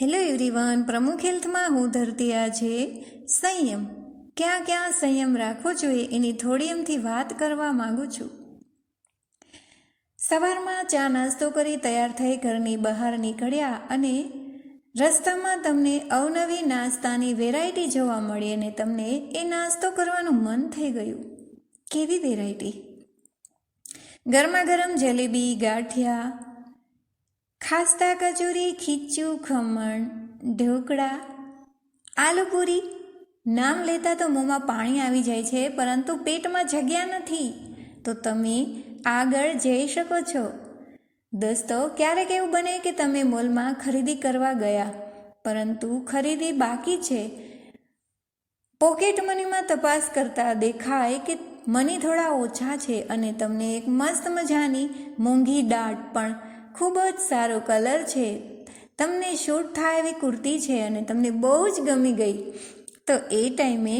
Hello everyone, પ્રમુખ હેલ્થમાં હું ધરતી આજે સંયમ ક્યાં ક્યાં સંયમ રાખવો જોઈએ એની થોડી એમથી વાત કરવા માગું છું. સવારમાં ચા નાસ્તો કરી તૈયાર થઈ ઘરની બહાર નીકળ્યા અને રસ્તામાં તમને અવનવી નાસ્તાની વેરાયટી જોવા મળી અને તમને એ નાસ્તો કરવાનું મન થઈ ગયું. કેવી વેરાયટી? ગરમા ગરમ જલેબી, ગાંઠિયા, ખાસ્તા કચોરી, ખીચું, ખમણ, ઢોકળા, આલુપૂરી. નામ લેતા તો મોંમાં પાણી આવી જાય છે, પરંતુ પેટમાં જગ્યા નથી. તો તમે આગળ જઈ શકો છો. દોસ્તો, ક્યારેક એવું બને કે તમે મોલમાં ખરીદી કરવા ગયા, પરંતુ ખરીદી બાકી છે. પોકેટ મનીમાં તપાસ કરતા દેખાય કે મની થોડા ઓછા છે અને તમને એક મસ્ત મજાની મોંઘી દાટ પણ ખૂબ જ સારો કલર છે, તમને શૂટ થાય એવી કુર્તી છે અને તમને બહુ જ ગમી ગઈ. તો એ ટાઈમે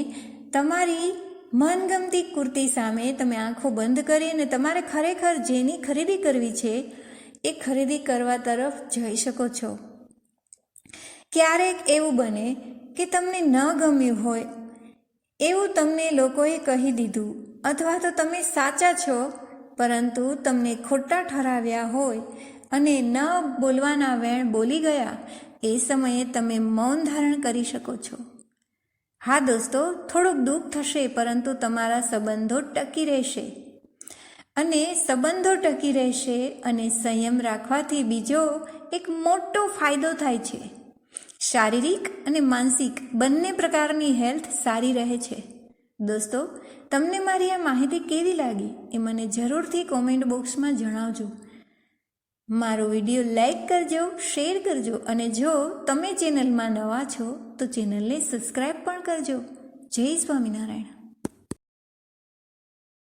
તમારી મનગમતી કુર્તી સામે તમે આંખો બંધ કરી અને તમારે ખરેખર જેની ખરીદી કરવી છે એ ખરીદી કરવા તરફ જઈ શકો છો. ક્યારેક એવું બને કે તમને ન ગમ્યું હોય એવું તમને લોકોએ કહી દીધું, અથવા તો તમે સાચા છો પરંતુ તમને ખોટા ઠરાવ્યા હોય અને ન બોલવાના વેણ બોલી ગયા. એ સમયે તમે મૌન ધારણ કરી શકો છો. હા દોસ્તો, થોડુંક દુઃખ થશે, પરંતુ તમારા સંબંધો ટકી રહેશે. અને સંબંધો ટકી રહેશે અને સંયમ રાખવાથી બીજો એક મોટો ફાયદો થાય છે. શારીરિક અને માનસિક બંને પ્રકારની હેલ્થ સારી રહે છે. દોસ્તો, તમને મારી આ માહિતી કેવી લાગી એ મને જરૂરથી કોમેન્ટ બોક્સમાં જણાવજો. મારો વિડીયો લાઈક કરજો, શેર કરજો અને જો તમે ચેનલમાં નવા છો તો ચેનલને સબસ્ક્રાઈબ પણ કરજો. જય સ્વામિનારાયણ.